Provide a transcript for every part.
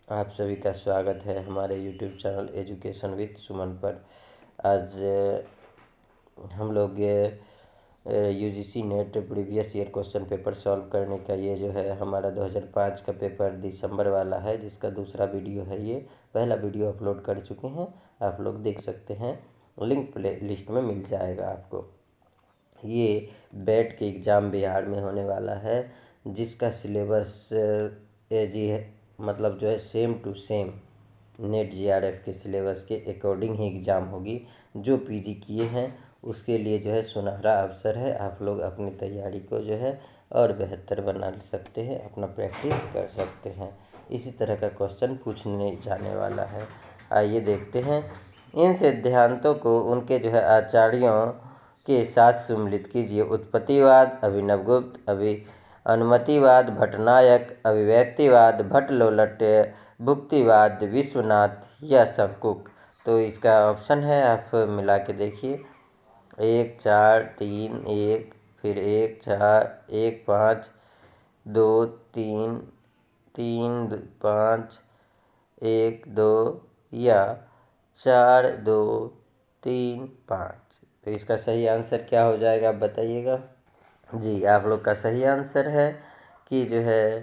आप सभी का स्वागत है हमारे YouTube चैनल एजुकेशन विद सुमन पर। आज हम लोग UGC net previous year question paper solve करने का ये जो है हमारा 2005 का पेपर दिसंबर वाला है, जिसका दूसरा वीडियो है। ये पहला वीडियो अपलोड कर चुके हैं, आप लोग देख सकते हैं, लिंक प्ले लिस्ट में मिल जाएगा आपको। ये बैट के एग्ज़ाम बिहार में होने वाला है, जिसका सिलेबस जी है, मतलब जो है same to same NET JRF के सिलेबस के अकॉर्डिंग ही एग्ज़ाम होगी। जो पीजी किए हैं उसके लिए जो है सुनहरा अवसर है, आप लोग अपनी तैयारी को जो है और बेहतर बना सकते हैं, अपना प्रैक्टिस कर सकते हैं। इसी तरह का क्वेश्चन पूछने जाने वाला है। आइए देखते हैं। इन सिद्धांतों को उनके जो है आचार्यों के साथ सम्मिलित कीजिए। उत्पत्तिवाद अभिनवगुप्त, अनुमतिवाद भट्टनायक, अभिव्यक्तिवाद भट्टलोलट, भुक्तिवाद विश्वनाथ या शंकुक। तो इसका ऑप्शन है, आप मिला के देखिए, 1 4 3 1, फिर 1 4 1 5 2 3 3 5 1 2 या 4 2 3 5। तो इसका सही आंसर क्या हो जाएगा, आप बताइएगा। जी, आप लोग का सही आंसर है कि जो है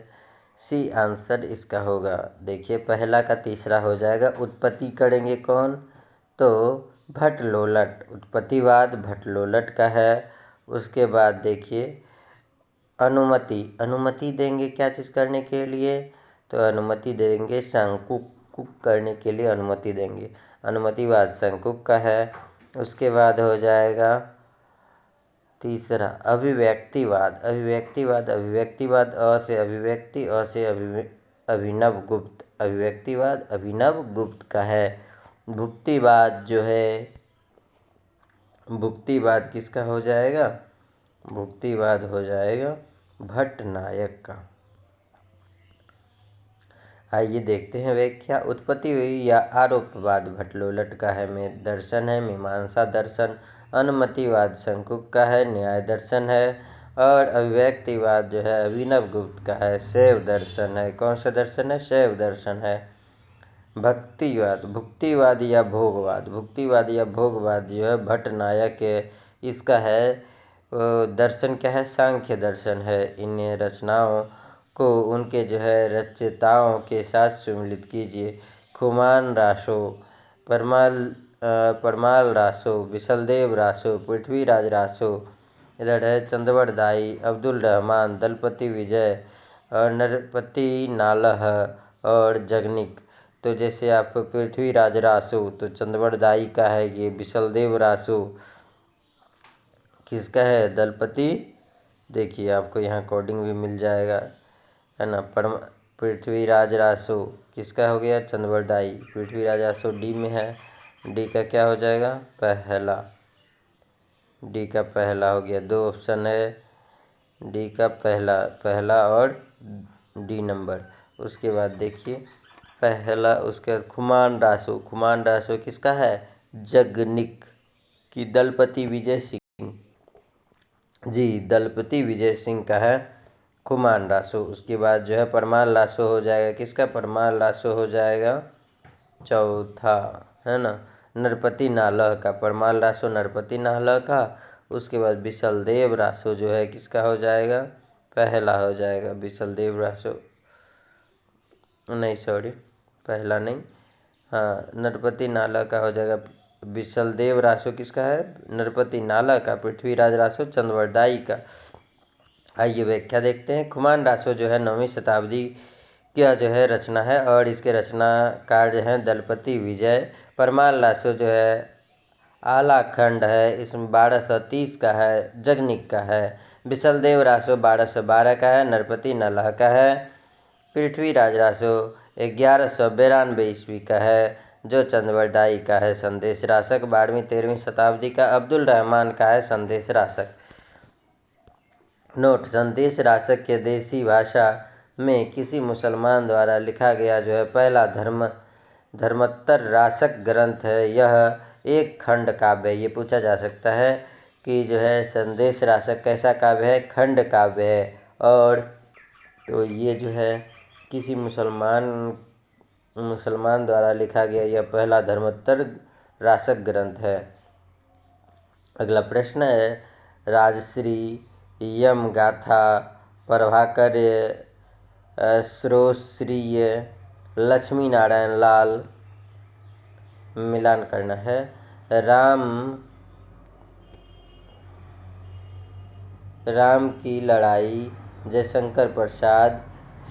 सी आंसर इसका होगा। देखिए, पहला का तीसरा हो जाएगा। उत्पत्ति करेंगे कौन, तो भट्टलोलट, उत्पत्तिवाद भट्टलोलट का है। उसके बाद देखिए अनुमति देंगे क्या चीज़ करने के लिए, तो अनुमति देंगे शंकुक करने के लिए अनुमति देंगे। अनुमतिवाद शंकुक का है। उसके बाद हो जाएगा तीसरा अभिव्यक्तिवाद, अभिव्यक्तिवाद अ से अभिव्यक्ति, अ से अभिनव गुप्त, अभिव्यक्तिवाद अभिनव गुप्त का है। भुक्तिवाद जो है, भुक्तिवाद किसका हो जाएगा, भुक्तिवाद हो जाएगा भट्टनायक का। आइए देखते हैं व्याख्या। उत्पत्ति या आरोपवाद भट्टलोलट का है, में दर्शन है, मीमांसा दर्शन। अनुमतिवाद शंकुक का है, न्याय दर्शन है। और अभिव्यक्तिवाद जो है अभिनव गुप्त का है, शैव दर्शन है। कौन सा दर्शन है, शैव दर्शन है। भुक्तिवाद या भोगवाद, भुक्तिवाद या भोगवाद जो है भट्टनायक है, इसका है दर्शन क्या है, सांख्य दर्शन है। इन रचनाओं को उनके जो है रचयिताओं के साथ सम्मिलित कीजिए। खुमान रासो, परमाल रासो, विशलदेव रासो, पृथ्वीराज रासो, इधर है चंदवरदाई, अब्दुल रहमान, दलपति विजय और नरपति नालह और जगनिक। तो जैसे आप पृथ्वीराज रासो तो चंदवरदाई का है, ये विशलदेव रासो किसका है, दलपति। देखिए आपको यहाँ कोडिंग भी मिल जाएगा, है ना। पृथ्वीराज रासो किसका हो गया, चंदवरदाई। पृथ्वीराज रासो डी में है, डी का क्या हो जाएगा, पहला। डी का पहला हो गया, दो ऑप्शन है, डी का पहला और डी नंबर। उसके बाद देखिए पहला, उसके बाद खुमान रासो किसका है, जगनिक की दलपति विजय सिंह, जी दलपति विजय सिंह का है खुमान रासो। उसके बाद जो है परमाल रासो हो जाएगा, किसका, परमाल रासो हो जाएगा चौथा, है ना, नरपति नालह का। परमाल रासो नरपति नालह का। उसके बाद विशलदेव रासो जो है किसका हो जाएगा, पहला हो जाएगा विशलदेव रासो, नहीं सॉरी पहला नहीं, हाँ नरपति नालह का हो जाएगा। विशलदेव रासो किसका है, नरपति नालह का। पृथ्वीराज रासो चंदवरदाई का। आइए व्याख्या देखते हैं। खुमान रासो जो है 9वीं शताब्दी का जो है रचना है और इसके रचनाकार जो है दलपति विजय। परमाल रासो जो है आला खंड है, इसमें 1230 का है, जगनिक का है। विशलदेव रासो 1212 का है, नरपति नालह का है। पृथ्वीराज रासो 1192 ईस्वी का है, जो चंदवरदाई का है। संदेश रासक 12वीं-13वीं शताब्दी का अब्दुल रहमान का है, संदेश रासक। नोट, संदेश रासक के देसी भाषा में किसी मुसलमान द्वारा लिखा गया जो है पहला धर्मोत्तर रासक ग्रंथ है। यह एक खंड काव्य है। ये पूछा जा सकता है कि जो है संदेश रासक कैसा काव्य है, खंड काव्य है। और तो ये जो है किसी मुसलमान मुसलमान द्वारा लिखा गया यह पहला धर्मोत्तर रासक ग्रंथ है। अगला प्रश्न है, राजश्री, यम गाथा, प्रभाकर, श्रोश्रीय, लक्ष्मी नारायण लाल, मिलान करना है। राम की लड़ाई, जयशंकर प्रसाद,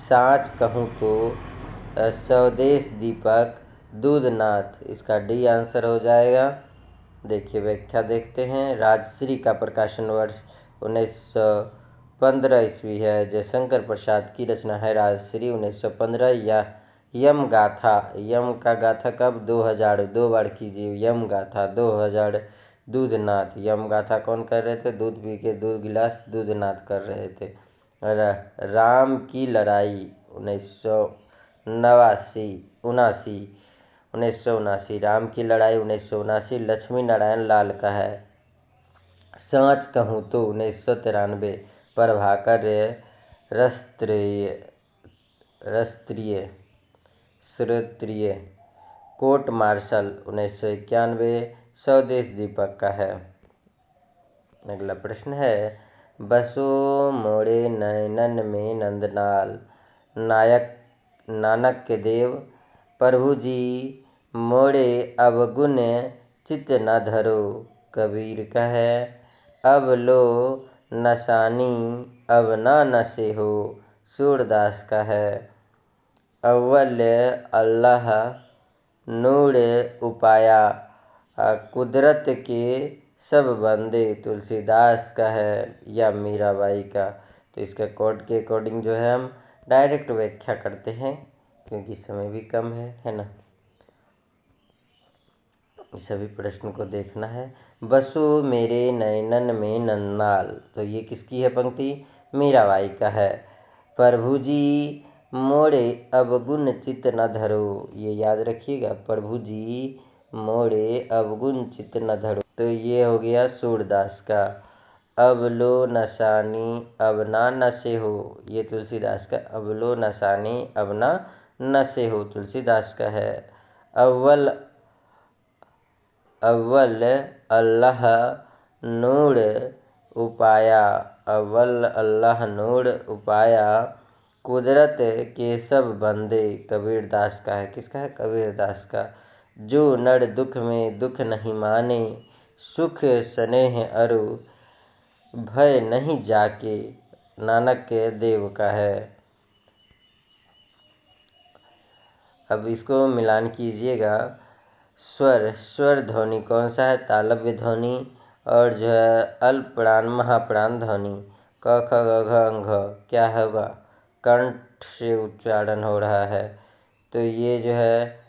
साच कहूँ तो, स्वदेश दीपक, दूधनाथ। इसका डी आंसर हो जाएगा। देखिए व्याख्या देखते हैं। राजश्री का प्रकाशन वर्ष 1915 ईस्वी है। जयशंकर प्रसाद की रचना है राजश्री 1915। या यम गाथा, यम का गाथा कब? 2000, 2 बार कीजिए यम गाथा 2000। दूधनाथ, यम गाथा कौन कर रहे थे? दूध पी के 2 गिलास दूधनाथ कर रहे थे। राम की लड़ाई 1979, राम की लड़ाई 1979 लक्ष्मी नारायण लाल का है। सांच कहूँ तो 1993 प्रभाकर श्रोत्रिय। कोर्ट मार्शल 1991 स्वदेश दीपक का है। अगला प्रश्न है, बसो मोड़े नयनन में नंदलाल, नानक के देव, प्रभु जी मोड़े अवगुण चित न धरो। कबीर का है। अब लो नशानी अब ना नशे हो। सूरदास का है। अव्वल अल्लाह नूर उपाया, कुदरत के सब बंदे। तुलसीदास का है या मीराबाई का? तो इसका कोड के अकॉर्डिंग जो है हम डायरेक्ट व्याख्या करते हैं, क्योंकि समय भी कम है ना। सभी प्रश्न को देखना है। बसो मेरे नयनन में नंदलाल, तो ये किसकी है पंक्ति? मीराबाई का है। प्रभु जी मोड़े अवगुण चित न धरो, ये याद रखिएगा। प्रभु जी मोड़े अवगुण चित न धरो, तो ये हो गया सूरदास का। अब लो नशानी अब ना नशे हो, ये तुलसीदास का। अब लो नशानी अब ना नशे हो, तुलसीदास का है। अव्वल अल्लाह नूर उपाया, अव्वल अल्लाह नूर उपाया, कुदरत के सब बंदे। कबीरदास का है। किसका है? कबीरदास का। जो नर दुख में दुख नहीं माने, सुख स्नेह अरु भय नहीं जाके। नानक के देव का है। अब इसको मिलान कीजिएगा। स्वर ध्वनि कौन सा है? तालव्य ध्वनि, और जो है अल्पप्राण महाप्राण ध्वनि। क ख ग घ अंघ क्या होगा? कंठ से उच्चारण हो रहा है, तो ये जो है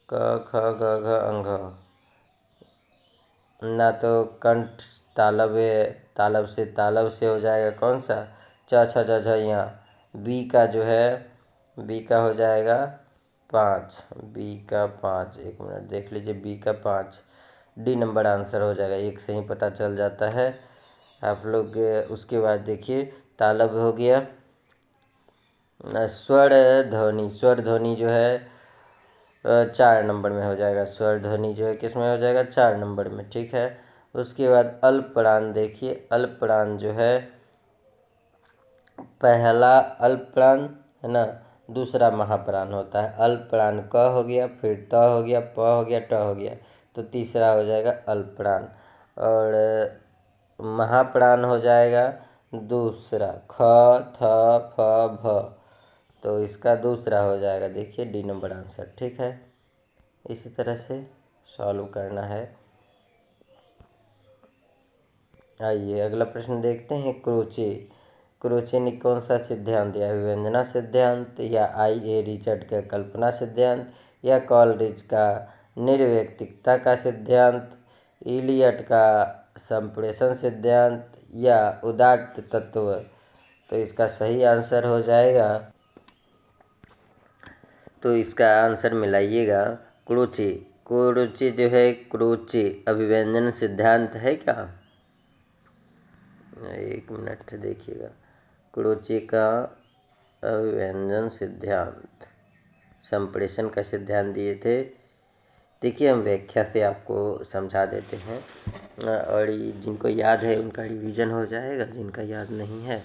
क ख ग घ अंघ, ना तो कंठ तालब से हो जाएगा कौन सा? च छ ज झ यहाँ। बी का जो है, बी का हो जाएगा 5, बी का 5। एक मिनट देख लीजिए, बी का 5 डी नंबर आंसर हो जाएगा। एक से ही पता चल जाता है आप लोग। उसके बाद देखिए तालब हो गया। स्वर ध्वनि जो है 4 नंबर में हो जाएगा। स्वर ध्वनि जो है किस में हो जाएगा? 4 नंबर में, ठीक है। उसके बाद अल्पप्राण देखिए, अल्पप्राण जो है पहला अल्पप्राण है ना, दूसरा महाप्राण होता है। अल्पप्राण क हो गया, फिर त हो गया, प हो गया, ट हो गया, तो तीसरा हो जाएगा अल्पप्राण। और महाप्राण हो जाएगा दूसरा, ख थ फ भ, तो इसका दूसरा हो जाएगा। देखिए डी नंबर आंसर, ठीक है। इसी तरह से सॉल्व करना है। आइए अगला प्रश्न देखते हैं। क्रोचे ने कौन सा सिद्धांत दिया? विभंजना सिद्धांत, या I.A. रिचर्ड का कल्पना सिद्धांत, या कॉलरिज का निर्वैयक्तिकता का सिद्धांत, इलियट का संप्रेषण सिद्धांत, या उदात्त तत्व? तो इसका सही आंसर हो जाएगा, तो इसका आंसर मिलाइएगा क्रोचे जो है, क्रोचे अभिव्यंजन सिद्धांत है क्या? एक मिनट देखिएगा। क्रोचे का अभिव्यंजन सिद्धांत संप्रेषण का सिद्धांत दिए थे। देखिए हम व्याख्या से आपको समझा देते हैं और जिनको याद है उनका रिवीजन हो जाएगा, जिनका याद नहीं है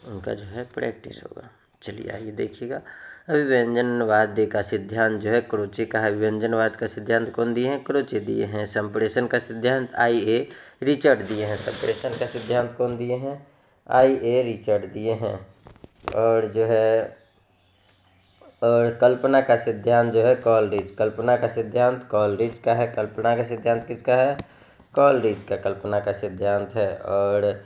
उनका जो है प्रैक्टिस होगा। चलिए आइए देखिएगा। अभिव्यंजनवाद का सिद्धांत जो है क्रोचे का है। व्यंजनवाद का सिद्धांत कौन दिए हैं? क्रोचे दिए हैं। संप्रेषण का सिद्धांत I.A. रिचर्ड दिए हैं। संप्रेषण का सिद्धांत कौन दिए हैं? I.A. रिचर्ड दिए हैं। और जो है और कल्पना का सिद्धांत जो है कॉलरिज। कल्पना का सिद्धांत कॉलरिज का है। कल्पना का सिद्धांत किसका है? कॉलरिज का कल्पना का सिद्धांत है। और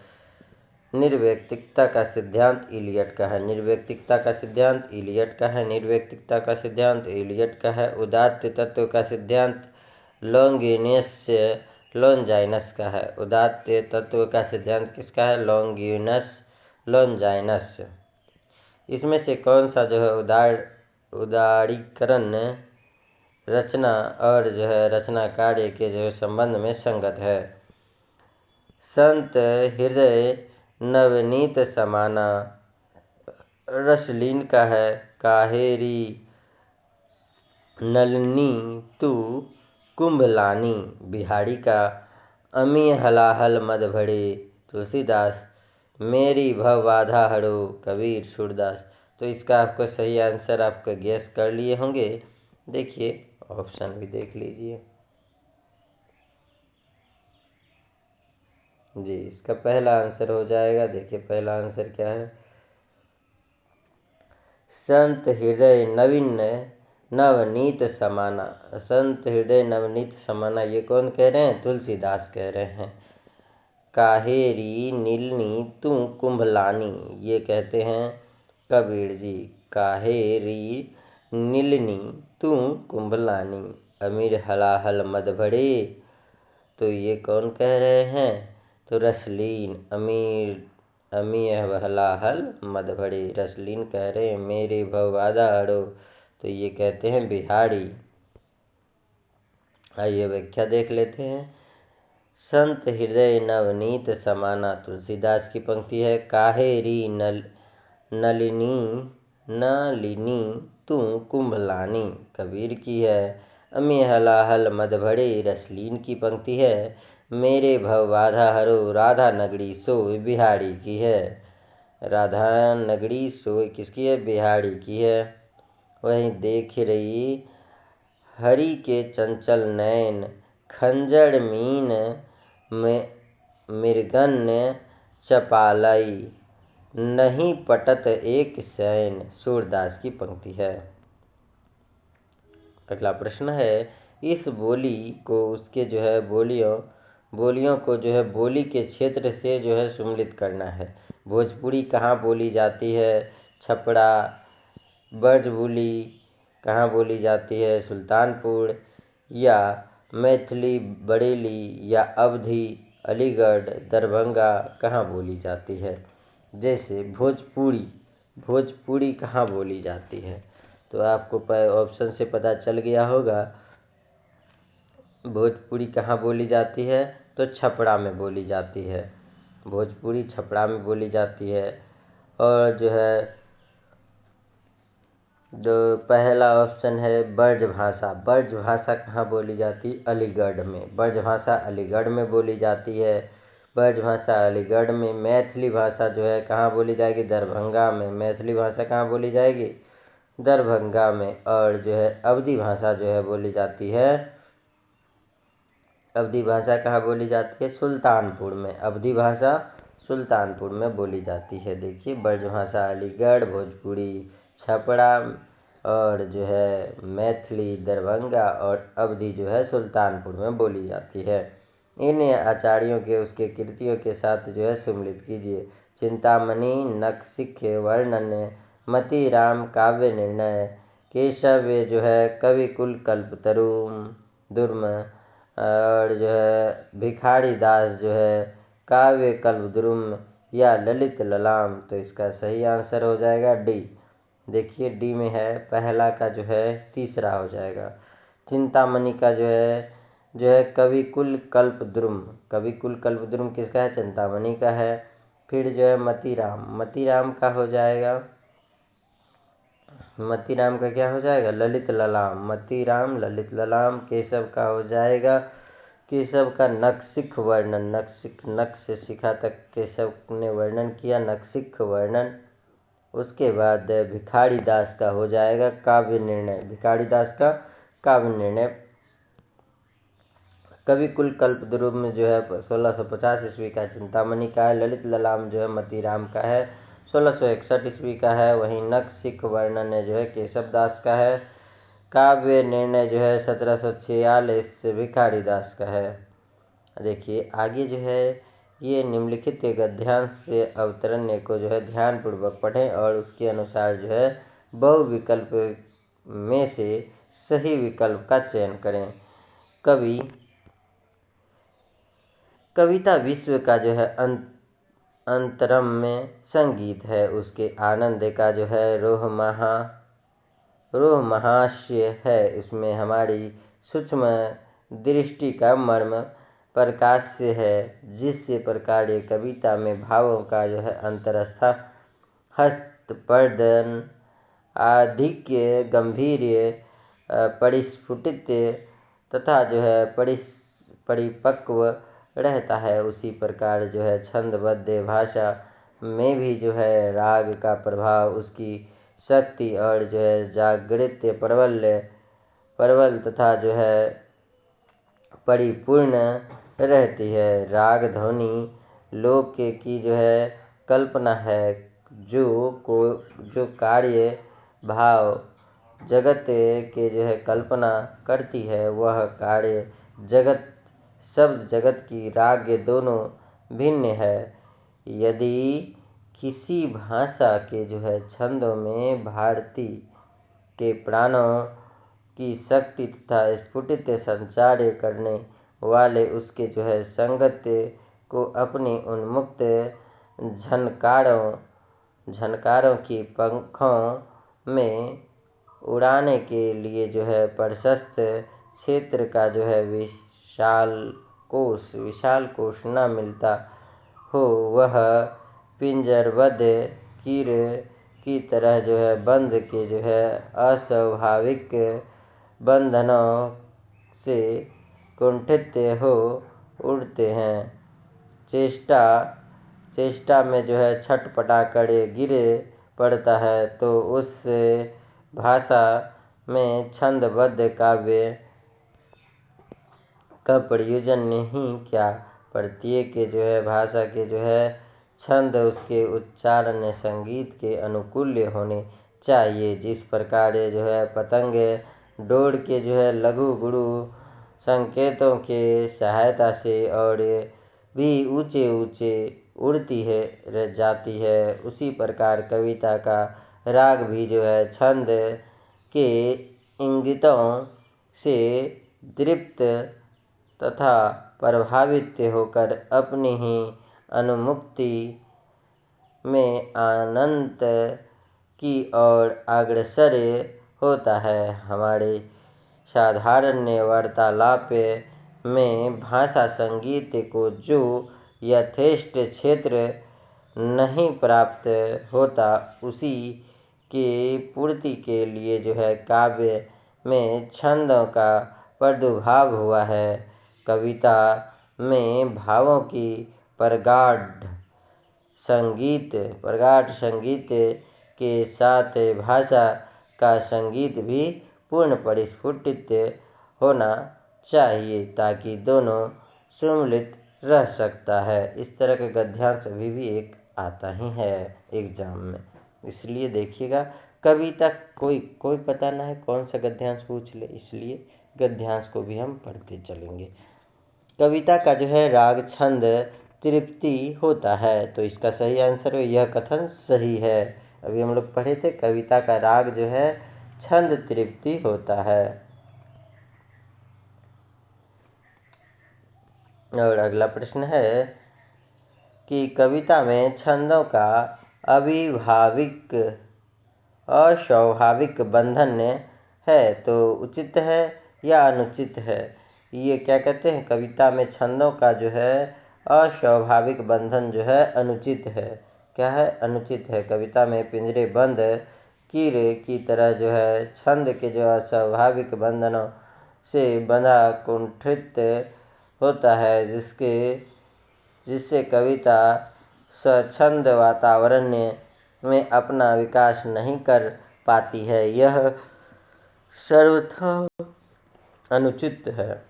निर्वैयक्तिकता का सिद्धांत इलियट का है। निर्वैयक्तिकता का सिद्धांत इलियट का है। निर्वैयक्तिकता का सिद्धांत इलियट का है। उदात्त तत्व का सिद्धांत लॉन्गिनस लॉन्जाइनस का है। उदात्त तत्व का सिद्धांत किसका है? लॉन्गिनस लॉन्जाइनस। इसमें से कौन सा जो है उदारीकरण रचना और जो है रचना कार्य के जो है संबंध में संगत है? संत हृदय नवनीत समाना रसलीन का है। काहेरी नलिनी तू कुंभलानी बिहारी का। अमी हलाहल मद भरे तुलसीदास। मेरी भव बाधा हरो कबीर सूरदास। तो इसका आपको सही आंसर आपका गेस कर लिए होंगे। देखिए ऑप्शन भी देख लीजिए जी। इसका पहला आंसर हो जाएगा। देखिए पहला आंसर क्या है? संत हृदय नवनीत समाना। संत हृदय नवनीत समाना ये कौन कह रहे हैं? तुलसीदास कह रहे हैं। काहेरी नीलनी तू कुंभलानी ये कहते हैं कबीर जी। काहेरी नीलनी तू कुंभलानी अमीर हलाहल मद भरे तो ये कौन कह रहे हैं? तो रसलीन अमी हलाहल मद भरे रसलीन कह रहे हैं। मेरे भव बाधा हरो तो ये कहते हैं बिहारी। आइए व्याख्या देख लेते हैं। संत हृदय नवनीत समाना तुलसीदास की पंक्ति है। काहेरी नलिनी तू कुंभलानी कबीर की है। अमी हलाहल मद भरे रसलीन की पंक्ति है। मेरे भव बाधा हरो राधा नगरी सोय बिहारी की है। राधा नगरी सोय किसकी है? बिहारी की है। वहीं देख रही हरि के चंचल नैन खंजर मीन में मृगन्य चपालाई नहीं पटत एक सैन सूरदास की पंक्ति है। अगला प्रश्न है इस बोली को उसके जो है बोलियों को जो है बोली के क्षेत्र से जो है सम्मिलित करना है। भोजपुरी कहाँ बोली जाती है? छपरा। ब्रजबुली कहाँ बोली जाती है? सुल्तानपुर। या मैथिली बरेली या अवधी अलीगढ़ दरभंगा कहाँ बोली जाती है? जैसे भोजपुरी कहाँ बोली जाती है? तो आपको ऑप्शन से पता चल गया होगा। भोजपुरी कहाँ बोली जाती है? तो छपरा में बोली जाती है। भोजपुरी छपरा में बोली जाती है। और जो है जो पहला ऑप्शन है ब्रजभाषा। ब्रजभाषा कहाँ बोली जाती? अलीगढ़ में। ब्रजभाषा अलीगढ़ में बोली जाती है। ब्रजभाषा अलीगढ़ में। मैथिली भाषा जो है कहाँ बोली जाएगी? दरभंगा में। मैथिली भाषा कहाँ बोली जाएगी? दरभंगा में। और जो है अवधी भाषा जो है बोली जाती है। अवधी भाषा कहाँ बोली जाती है? सुल्तानपुर में। अवधी भाषा सुल्तानपुर में बोली जाती है। देखिए ब्रजभाषा अलीगढ़, भोजपुरी छपरा और जो है मैथिली दरभंगा और अवधी जो है सुल्तानपुर में बोली जाती है। इन आचार्यों के उसके कृतियों के साथ जो है सम्मिलित कीजिए। चिंतामणि नखशिख वर्णन मतीराम काव्य निर्णय केशव जो है कवि कुल कल्पतरु दुर्म और जो है भिखारी दास जो है काव्य कल्पद्रुम या ललित ललाम। तो इसका सही आंसर हो जाएगा डी। देखिए डी में है। पहला का जो है तीसरा हो जाएगा। चिंतामणि का जो है कवि कुल कल्पद्रुम। कवि कुल कल्पद्रुम किसका है? चिंतामणि का है। फिर जो है मतीराम का हो जाएगा मतीराम का क्या हो जाएगा? ललित ललाम। मतीराम ललित ललाम। केशव का हो जाएगा केशव का नखशिख वर्णन। नख से शिखा तक केशव ने वर्णन किया, नखशिख वर्णन। उसके बाद भिखारी दास का हो जाएगा काव्य निर्णय। भिखारी दास का काव्य निर्णय। कवि कुल कल्पद्रुम में जो है 1650 ईस्वी का चिंतामणि का है। ललित ललाम जो है मतीराम का है, 1661 ईस्वी का है। वहीं नखशिख वर्णन जो है केशव दास का है। काव्य निर्णय जो है 1746 भिखारी दास का है। देखिए आगे जो है ये निम्नलिखित के गद्यांश से अवतरण्य को जो है ध्यानपूर्वक पढ़ें और उसके अनुसार जो है बहुविकल्प में से सही विकल्प का चयन करें। कविता विश्व का जो है अंतरम में संगीत है। उसके आनंद का जो है रोमहास्य है। इसमें हमारी सूक्ष्म दृष्टि का मर्म प्रकाश्य है। जिस प्रकार ये कविता में भावों का जो है अंतरस्था हस्तपर्दन अधिक गंभीर्य परिस्फुटित तथा जो है परिपक्व रहता है, उसी प्रकार जो है छंदबद्ध भाषा में भी जो है राग का प्रभाव, उसकी शक्ति और जो है जागृत प्रबल तथा जो है परिपूर्ण रहती है। राग ध्वनि लोक की जो है कल्पना है, जो कार्य भाव जगत के जो है कल्पना करती है, वह कार्य जगत शब्द जगत की राग दोनों भिन्न है। यदि किसी भाषा के जो है छंदों में भारती के प्राणों की शक्ति तथा स्फुटित संचार करने वाले उसके जो है संगत को अपनी उन्मुक्त झनकारों की पंखों में उड़ाने के लिए जो है प्रशस्त क्षेत्र का जो है विशाल कोश न मिलता हो, वह पिंजरबद्ध कीर की तरह जो है बंध के जो है अस्वाभाविक बंधनों से कुंठित हो उड़ते हैं। चेष्टा में जो है छटपटा कर गिर पड़ता है, तो उस भाषा में छंदबद्ध काव्य का प्रयोजन नहीं क्या? प्रत्येक के जो है भाषा के जो है छंद उसके उच्चारण संगीत के अनुकूल होने चाहिए। जिस प्रकार जो है पतंग डोर के जो है लघु गुरु संकेतों के सहायता से और भी ऊंचे ऊंचे उड़ती है रह जाती है, उसी प्रकार कविता का राग भी जो है छंद के इंगितों से दीप्त तथा प्रभावित होकर अपनी ही अनुमुक्ति में अनंत की ओर अग्रसर होता है। हमारे साधारण वार्तालाप में भाषा संगीत को जो यथेष्ट क्षेत्र नहीं प्राप्त होता, उसी के पूर्ति के लिए जो है काव्य में छंदों का प्रादुर्भाव हुआ है। कविता में भावों की प्रगाढ़ संगीत के साथ भाषा का संगीत भी पूर्ण परिस्फुटित होना चाहिए, ताकि दोनों सम्मिलित रह सकता है। इस तरह का गद्यांश अभी भी एक आता ही है एग्जाम में, इसलिए देखिएगा। कविता कोई पता ना है कौन सा गद्यांश पूछ ले, इसलिए गद्यांश को भी हम पढ़ते चलेंगे। कविता का जो है राग छंद तृप्ति होता है, तो इसका सही आंसर है यह कथन सही है। अभी हम लोग पढ़े थे कविता का राग जो है छंद तृप्ति होता है। और अगला प्रश्न है कि कविता में छंदों का अस्वाभाविक बंधन है, तो उचित है या अनुचित है? ये क्या कहते हैं, कविता में छंदों का जो है अस्वाभाविक बंधन जो है अनुचित है। क्या है? अनुचित है। कविता में पिंजरे बंद लकीर की तरह जो है छंद के जो अस्वाभाविक बंधनों से बंधा कुंठित होता है, जिससे कविता स्वच्छंद वातावरण में अपना विकास नहीं कर पाती है। यह सर्वथा अनुचित है।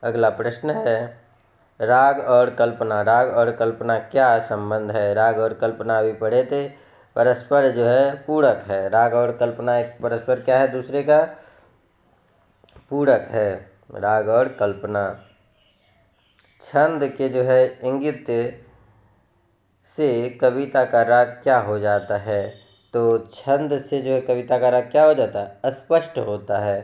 अगला प्रश्न है, राग और कल्पना। राग और कल्पना क्या संबंध है? राग और कल्पना अभी पढ़े थे, परस्पर जो है पूरक है। राग और कल्पना एक परस्पर क्या है, दूसरे का पूरक है। राग और कल्पना छंद के जो है इंगित से कविता का राग क्या हो जाता है? तो छंद से जो है कविता का राग क्या हो जाता है? अस्पष्ट होता है।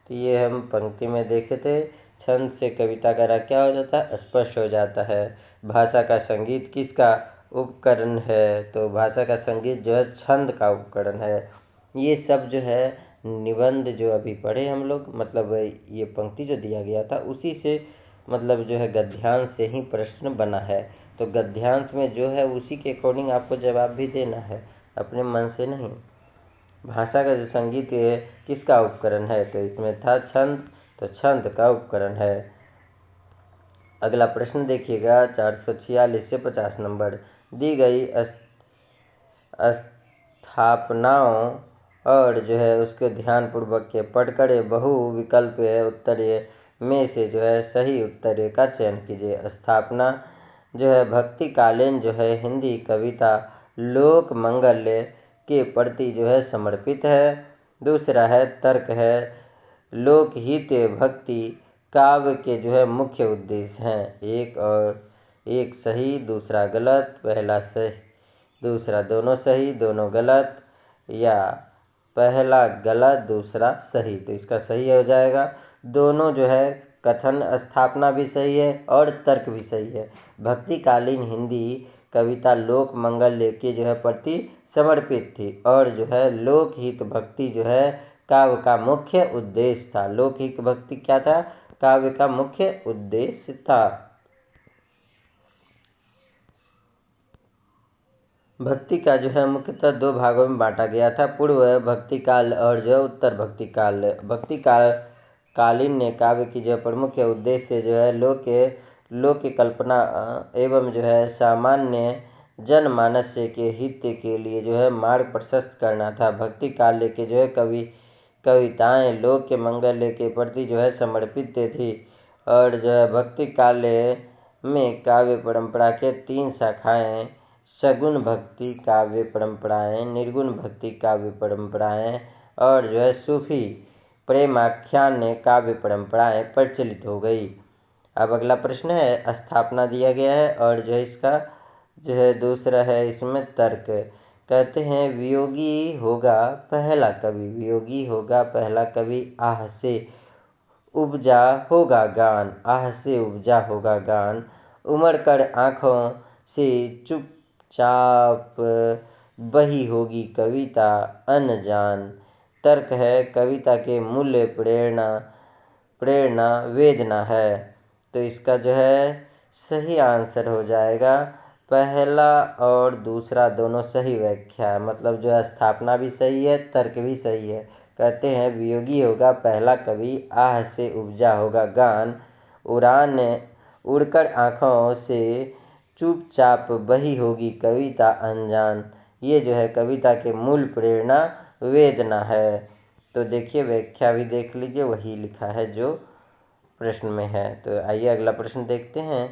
तो ये हम पंक्ति में देखे थे, छंद से कविता का राग क्या हो जाता है? अस्पष्ट हो जाता है। भाषा का संगीत किसका उपकरण है? तो भाषा का संगीत जो है छंद का उपकरण है। ये सब जो है निबंध जो अभी पढ़े हम लोग, मतलब ये पंक्ति जो दिया गया था उसी से मतलब जो है गद्यांश से ही प्रश्न बना है। तो गद्यांश में जो है उसी के अकॉर्डिंग आपको जवाब भी देना है, अपने मन से नहीं। भाषा का जो संगीत है किसका उपकरण है? तो इसमें था छंद, तो छंद का उपकरण है। अगला प्रश्न देखिएगा 446 से 50 नंबर। दी गई स्थापनाओं और जो है उसके ध्यानपूर्वक के पढ़कर बहु विकल्प उत्तरीय में से जो है सही उत्तरीय का चयन कीजिए। स्थापना जो है भक्तिकालीन जो है हिंदी कविता लोक मंगल्य के प्रति जो है समर्पित है। दूसरा है तर्क है लोकहित भक्ति काव्य के जो है मुख्य उद्देश्य हैं। एक सही, दूसरा गलत, पहला सही, दूसरा दोनों सही, दोनों गलत, या पहला गलत दूसरा सही। तो इसका सही हो जाएगा। दोनों जो है कथन स्थापना भी सही है और तर्क भी सही है। भक्तिकालीन हिंदी कविता लोक मंगल्य के जो है प्रति समर्पित थी और जो है लोकहित भक्ति जो है काव्य का मुख्य उद्देश्य था। लोकहित भक्ति क्या था? काव्य का मुख्य उद्देश्य था। भक्ति का जो है मुख्यतः दो भागों में बांटा गया था, पूर्व भक्ति काल और जो उत्तर भक्ति काल। भक्ति कालीन ने काव्य की जो प्रमुख उद्देश्य जो है लोक की कल्पना एवं जो है सामान्य जनमानस के हित के लिए जो है मार्ग प्रशस्त करना था। भक्ति काल के जो है कविताएं लोक के मंगल के प्रति जो है समर्पित थी और जो है भक्ति काल में काव्य परंपरा के 3 शाखाएं सगुण भक्ति काव्य परंपराएं, निर्गुण भक्ति काव्य परंपराएं और जो है सूफी प्रेमाख्यान काव्य परंपराएं प्रचलित हो गई। अब अगला प्रश्न है, स्थापना दिया गया है और जो है इसका जो है दूसरा है इसमें तर्क। कहते हैं वियोगी होगा पहला कवि, वियोगी होगा पहला कवि, आह से उपजा होगा गान, आह से उपजा होगा गान, उमड़ कर आँखों से चुपचाप बही होगी कविता अनजान। तर्क है कविता के मूल्य प्रेरणा वेदना है। तो इसका जो है सही आंसर हो जाएगा पहला और दूसरा दोनों सही व्याख्या, मतलब जो है स्थापना भी सही है, तर्क भी सही है। कहते हैं वियोगी होगा पहला कवि, आह से उपजा होगा गान, उड़कर आँखों से चुपचाप बही होगी कविता अनजान। ये जो है कविता के मूल प्रेरणा वेदना है। तो देखिए व्याख्या भी देख लीजिए, वही लिखा है जो प्रश्न में है। तो आइए अगला प्रश्न देखते हैं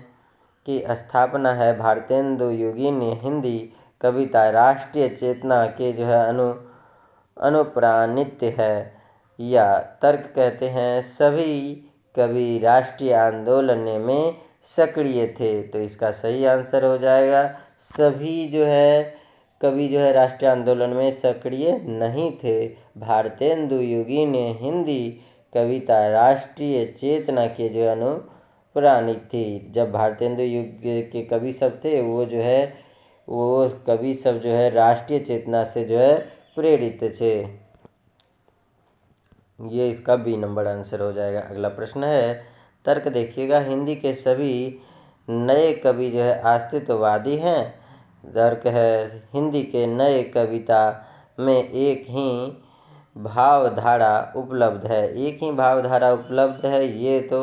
कि स्थापना है भारतेंदु योगिनी हिंदी कविता राष्ट्रीय चेतना के जो है अनुप्राणित है, या तर्क कहते हैं सभी कवि राष्ट्रीय आंदोलन में सक्रिय थे। तो इसका सही आंसर हो जाएगा सभी जो है कवि जो है राष्ट्रीय आंदोलन में सक्रिय नहीं थे। भारतेंदु योगिनी हिंदी कविता राष्ट्रीय चेतना के जो अनुप्राणित थी। जब भारतेंदु युग के कवि सब थे वो कवि सब जो है राष्ट्रीय चेतना से जो है प्रेरित थे। ये इसका बी नंबर आंसर हो जाएगा। अगला प्रश्न है तर्क देखिएगा, हिंदी के सभी नए कवि जो है अस्तित्ववादी हैं। तर्क है हिंदी के नए कविता में एक ही भावधारा उपलब्ध है। एक ही भावधारा उपलब्ध है ये तो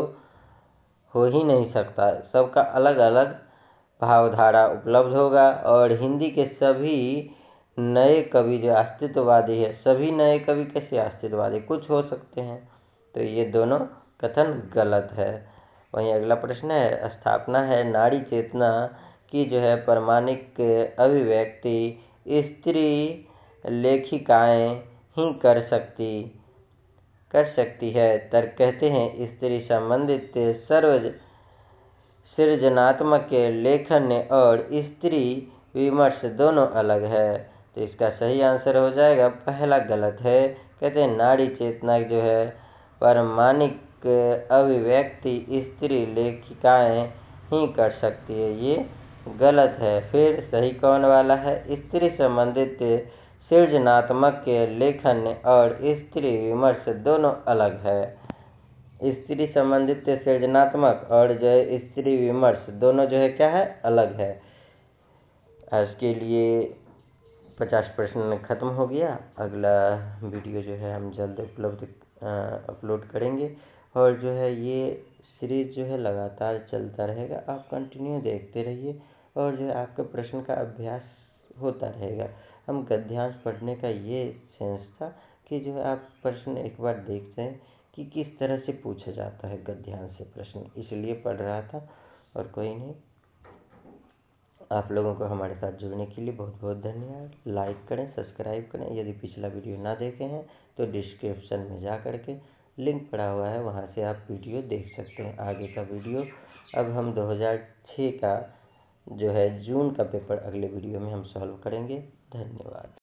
हो ही नहीं सकता, सबका अलग अलग भावधारा उपलब्ध होगा। और हिंदी के सभी नए कवि जो अस्तित्ववादी है, सभी नए कवि कैसे अस्तित्ववादी, कुछ हो सकते हैं, तो ये दोनों कथन गलत है। वहीं अगला प्रश्न है, स्थापना है नारी चेतना की जो है प्रामाणिक अभिव्यक्ति स्त्री लेखिकाएं ही कर सकती है। तर्क कहते हैं स्त्री संबंधित सर्व सृजनात्मक लेखन और स्त्री विमर्श दोनों अलग है। तो इसका सही आंसर हो जाएगा पहला गलत है। कहते हैं नारी चेतना जो है प्रामाणिक अभिव्यक्ति स्त्री लेखिकाएं ही कर सकती है, ये गलत है। फिर सही कौन वाला है, स्त्री संबंधित सृजनात्मक लेखन और स्त्री विमर्श दोनों अलग है। स्त्री संबंधित सृजनात्मक और जो है स्त्री विमर्श दोनों जो है क्या है, अलग है। आज के लिए 50 प्रश्न खत्म हो गया। अगला वीडियो जो है हम जल्द अपलोड करेंगे। और जो है ये सीरीज जो है लगातार चलता रहेगा, आप कंटिन्यू देखते रहिए और जो है आपके प्रश्न का अभ्यास होता रहेगा। हम गद्यांश पढ़ने का ये सेंस था कि जो है आप प्रश्न एक बार देख जाएं कि किस तरह से पूछा जाता है गद्यांश से प्रश्न, इसलिए पढ़ रहा था और कोई नहीं। आप लोगों को हमारे साथ जुड़ने के लिए बहुत बहुत धन्यवाद। लाइक करें, सब्सक्राइब करें। यदि पिछला वीडियो ना देखे हैं तो डिस्क्रिप्शन में जा करके लिंक पड़ा हुआ है, वहां से आप वीडियो देख सकते हैं। आगे का वीडियो अब हम 2006 का जो है जून का पेपर अगले वीडियो में हम सॉल्व करेंगे। धन्यवाद।